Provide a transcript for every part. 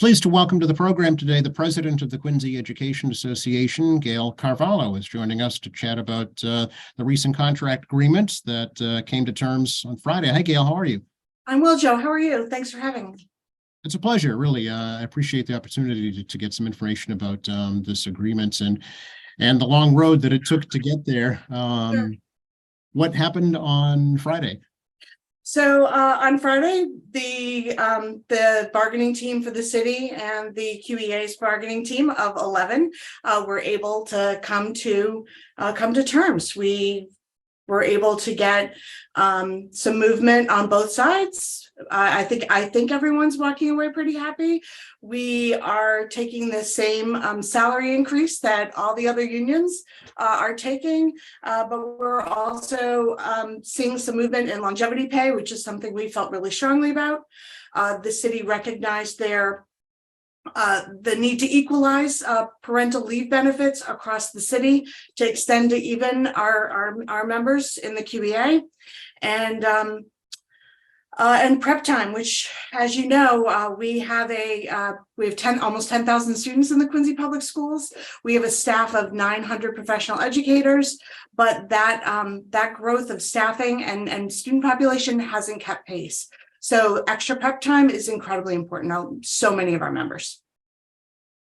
Pleased to welcome to the program today the president of the Quincy Education Association, Gail Carvalho, is joining us to chat about the recent contract agreements that came to terms on Friday. Hi, Gail. How are you? I'm well, Joe. How are you? Thanks for having me. It's a pleasure, really. I appreciate the opportunity to get some information about this agreement and the long road that it took to get there. Sure. What happened on Friday? So on Friday, the bargaining team for the city and the QEA's bargaining team of 11 were able to come to terms. We were able to get some movement on both sides. I think everyone's walking away pretty happy. We are taking the same salary increase that all the other unions are taking, but we're also seeing some movement in longevity pay, which is something we felt really strongly about. The city recognized the need to equalize parental leave benefits across the city to extend to even our members in the QEA, and prep time, which, as you know, we have almost 10,000 students in the Quincy Public Schools. We have a staff of 900 professional educators, but that growth of staffing and student population hasn't kept pace. So extra prep time is incredibly important to so many of our members.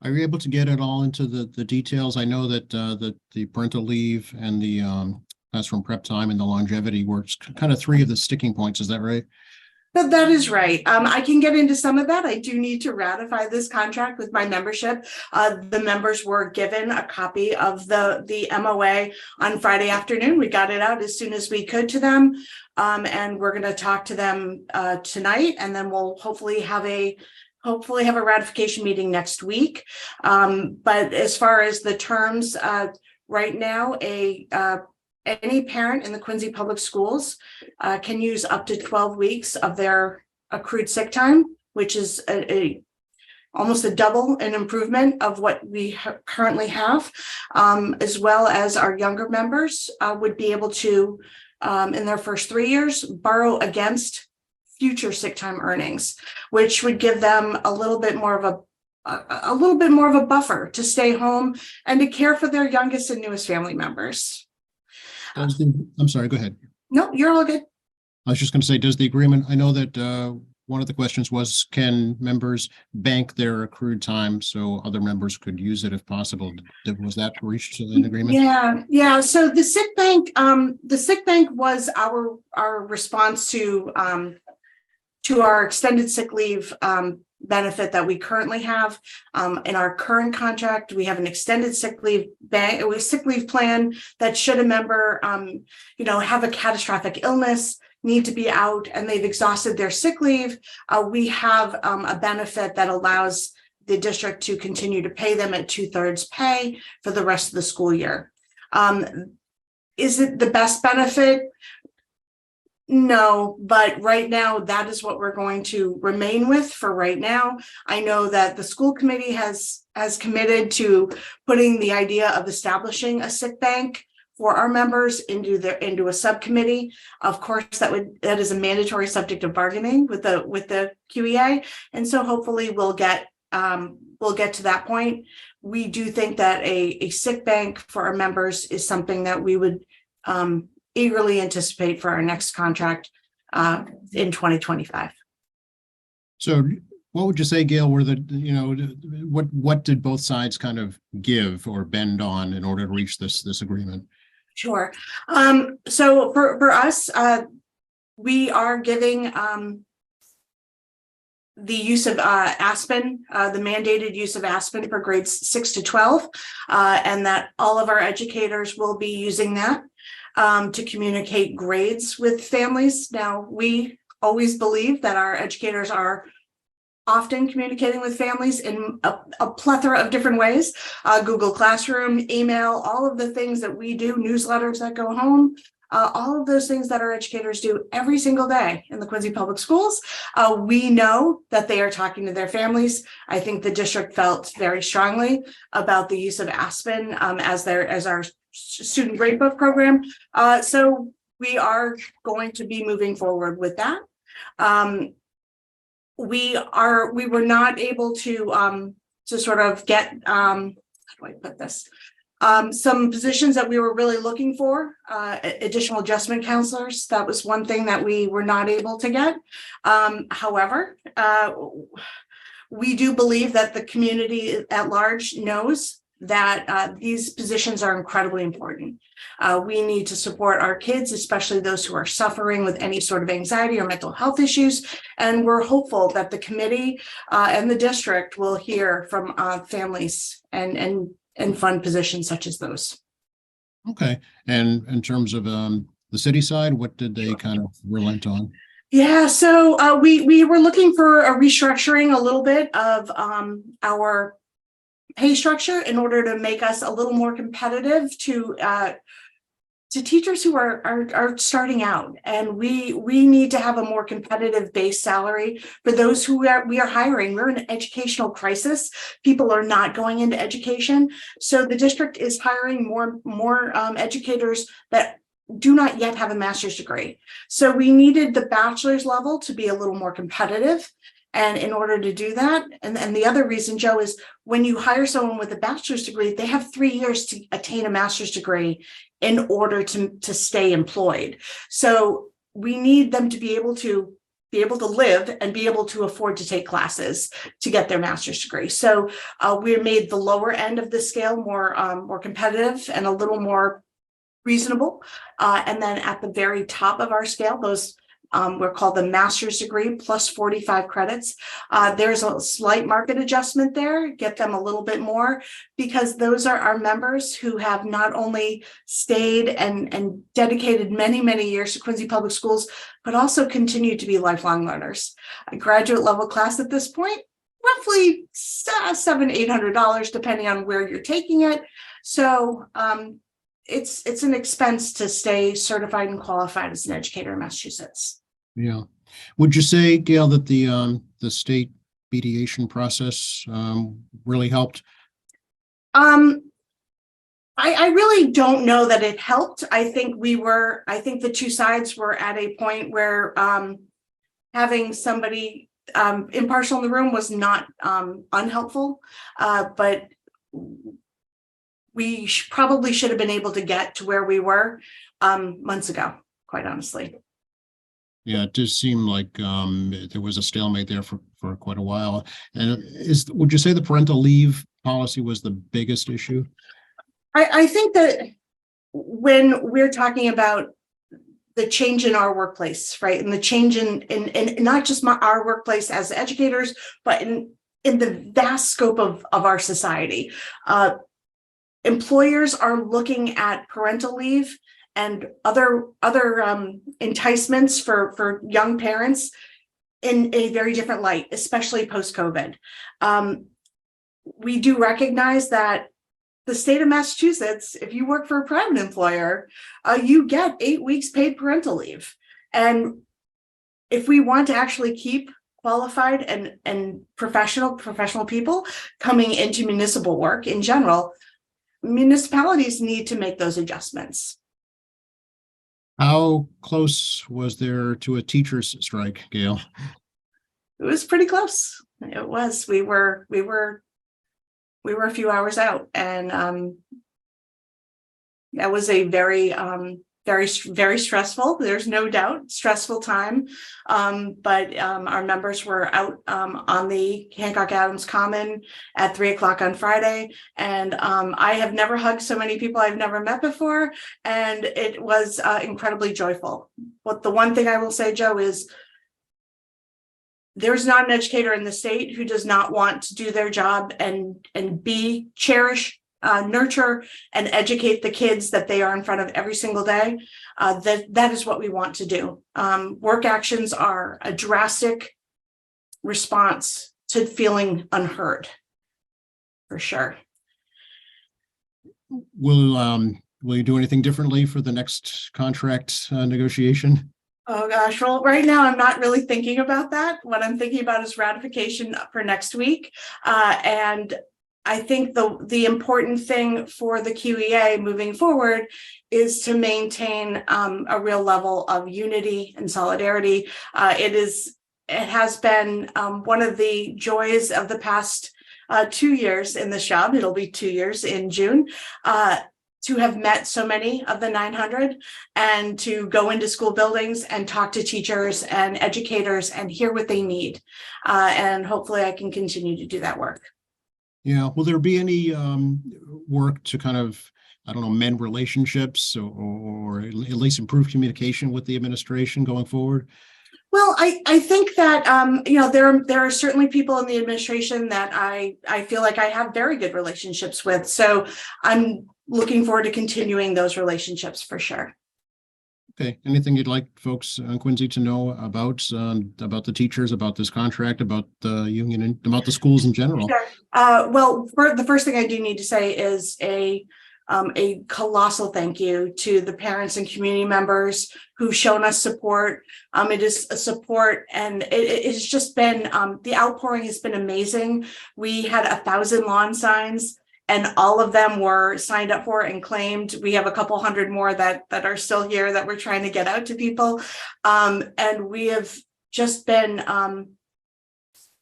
Are you able to get it all into the details? I know that the parental leave and the classroom prep time and the longevity works kind of three of the sticking points. Is that right? That is right. I can get into some of that. I do need to ratify this contract with my membership. The members were given a copy of the MOA on Friday afternoon. We got it out as soon as we could to them. And we're going to talk to them tonight, and then we'll hopefully have a ratification meeting next week. But as far as the terms, right now, any parent in the Quincy Public Schools can use up to 12 weeks of their accrued sick time, which is almost a double an improvement of what we currently have, as well as our younger members would be able to, in their first 3 years, borrow against future sick time earnings, which would give them a little bit more of a buffer to stay home and to care for their youngest and newest family members. I'm sorry, go ahead. No, you're all good. I was just going to say, does the agreement, I know that one of the questions was, can members bank their accrued time so other members could use it if possible? Was that reached in agreement? Yeah. So the sick bank was our response to our extended sick leave benefit that we currently have. In our current contract, we have an extended sick leave plan that should a member have a catastrophic illness, need to be out, and they've exhausted their sick leave, we have a benefit that allows the district to continue to pay them at 2/3 pay for the rest of the school year. Is it the best benefit? No, but right now that is what we're going to remain with for right now. I know that the school committee has committed to putting the idea of establishing a sick bank for our members into a subcommittee. Of course, that is a mandatory subject of bargaining with the QEA, and so hopefully we'll get to that point. We do think that a sick bank for our members is something that we would eagerly anticipate for our next contract in 2025. So what would you say, Gail, were what did both sides kind of give or bend on in order to reach this agreement? Sure. So for us, we are giving the use of Aspen, the mandated use of Aspen for grades 6 to 12, and that all of our educators will be using that to communicate grades with families. Now, we always believe that our educators are often communicating with families in a plethora of different ways, Google Classroom, email, all of the things that we do, newsletters that go home, all of those things that our educators do every single day in the Quincy Public Schools. We know that they are talking to their families. I think the district felt very strongly about the use of Aspen as our student gradebook program. So we are going to be moving forward with that. we were not able to sort of get, how do I put this? Some positions that we were really looking for, additional adjustment counselors. That was one thing that we were not able to get. However, we do believe that the community at large knows that these positions are incredibly important. We need to support our kids, especially those who are suffering with any sort of anxiety or mental health issues. And we're hopeful that the committee and the district will hear from families and fund positions such as those. Okay. And in terms of the city side, what did they kind of relent on? Yeah, so we were looking for a restructuring a little bit of our pay structure in order to make us a little more competitive to teachers who are starting out, and we need to have a more competitive base salary for those who we are hiring. We're in an educational crisis. People are not going into education, so the district is hiring more educators that do not yet have a master's degree. So we needed the bachelor's level to be a little more competitive. And in order to do that, and the other reason, Joe, is when you hire someone with a bachelor's degree, they have 3 years to attain a master's degree in order to stay employed. So we need them to be able to live and be able to afford to take classes to get their master's degree. So we made the lower end of the scale more competitive and a little more reasonable. And then at the very top of our scale, those we're called the master's degree plus 45 credits. There's a slight market adjustment there, get them a little bit more, because those are our members who have not only stayed and dedicated many, many years to Quincy Public Schools, but also continue to be lifelong learners. A graduate level class at this point, roughly $700-800, depending on where you're taking it. So it's an expense to stay certified and qualified as an educator in Massachusetts. Yeah. Would you say, Gail, that the state mediation process really helped? I really don't know that it helped. I think the two sides were at a point where having somebody impartial in the room was not unhelpful, but we probably should have been able to get to where we were months ago, quite honestly. Yeah, it does seem like there was a stalemate there for quite a while. And would you say the parental leave policy was the biggest issue? I think that when we're talking about the change in our workplace, right, and the change in not just our workplace as educators, but in the vast scope of our society, employers are looking at parental leave and other enticements for young parents in a very different light, especially post-COVID. We do recognize that the state of Massachusetts, if you work for a private employer, you get 8 weeks paid parental leave. And if we want to actually keep qualified and professional people coming into municipal work in general, municipalities need to make those adjustments. How close was there to a teacher's strike, Gail? It was pretty close. It was. We were a few hours out, and that was a very very stressful. There's no doubt stressful time, but our members were out on the Hancock Adams Common at 3:00 on Friday, and I have never hugged so many people I've never met before, and it was incredibly joyful. But the one thing I will say, Joe, is there's not an educator in the state who does not want to do their job and cherish, nurture, and educate the kids that they are in front of every single day. That is what we want to do. Work actions are a drastic response to feeling unheard, for sure. Will you do anything differently for the next contract negotiation? Oh gosh, well, right now I'm not really thinking about that. What I'm thinking about is ratification for next week. And I think the important thing for the QEA moving forward is to maintain a real level of unity and solidarity. It is it has been one of the joys of the past 2 years in this job. It'll be 2 years in June. To have met so many of the 900 and to go into school buildings and talk to teachers and educators and hear what they need. And hopefully I can continue to do that work. Yeah, will there be any work to kind of, I don't know, mend relationships or at least improve communication with the administration going forward? Well, I think that there are certainly people in the administration that I feel like I have very good relationships with. So I'm looking forward to continuing those relationships for sure. Okay, anything you'd like folks in Quincy to know about the teachers, about this contract, about the union, and about the schools in general? Sure. Well, the first thing I do need to say is a colossal thank you to the parents and community members who've shown us support. It is a support, and it's just been the outpouring has been amazing. We had 1,000 lawn signs, and all of them were signed up for and claimed. We have a couple hundred more that are still here that we're trying to get out to people. And we have just been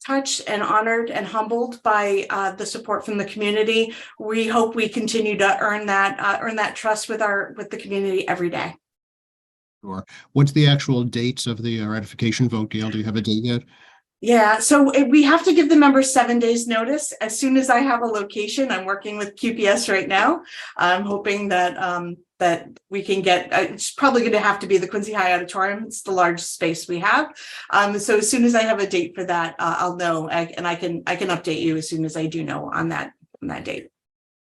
touched and honored and humbled by the support from the community. We hope we continue to earn that trust with the community every day. Sure. What's the actual dates of the ratification vote, Gail? Do you have a date yet? Yeah, so we have to give the members 7 days notice. As soon as I have a location, I'm working with QPS right now. I'm hoping that that we can get, it's probably going to have to be the Quincy High Auditorium. It's the largest space we have. So as soon as I have a date for that, I'll know, and I can update you as soon as I do know on that date.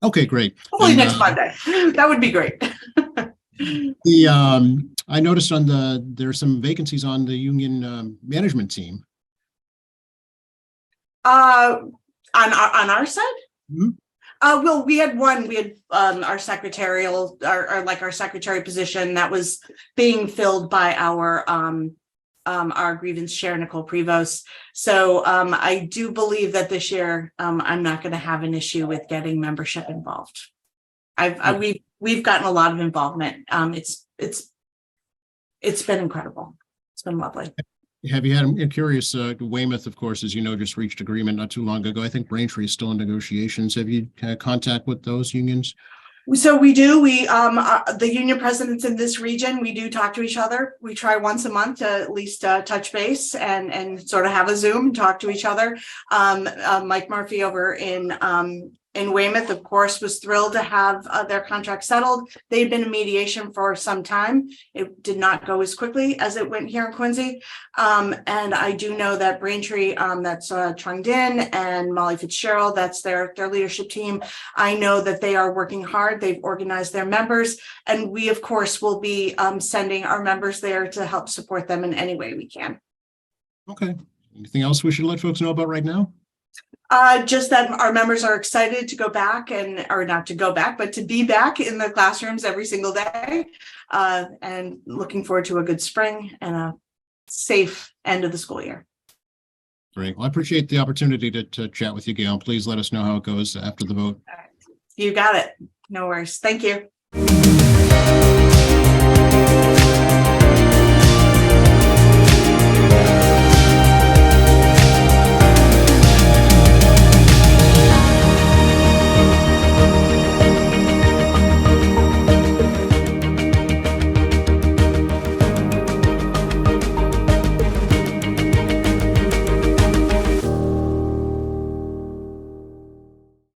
Okay, great. Hopefully next Monday. That would be great. I noticed there's some vacancies on the union management team. On our side? Mm-hmm. Well, we had our secretarial, our secretary position that was being filled by our grievance chair, Nicole Prevost. So I do believe that this year I'm not going to have an issue with getting membership involved. We've gotten a lot of involvement. It's been incredible. It's been lovely. Have you had, I'm curious, Weymouth, of course, as you know, just reached agreement not too long ago. I think Braintree is still in negotiations. Have you had contact with those unions? So we do. The union presidents in this region, we do talk to each other. We try once a month to at least touch base and sort of have a Zoom and talk to each other. Mike Murphy over in Weymouth, of course, was thrilled to have their contract settled. They'd been in mediation for some time. It did not go as quickly as it went here in Quincy. And I do know that Braintree, that's Trung Din and Molly Fitzgerald, that's their leadership team. I know that they are working hard. They've organized their members, and we, of course, will be sending our members there to help support them in any way we can. Okay. Anything else we should let folks know about right now? Just that our members are excited to go back or not to go back, but to be back in the classrooms every single day, and looking forward to a good spring and a safe end of the school year. Great. Well, I appreciate the opportunity to chat with you, Gail. Please let us know how it goes after the vote. All right. You got it. No worries. Thank you.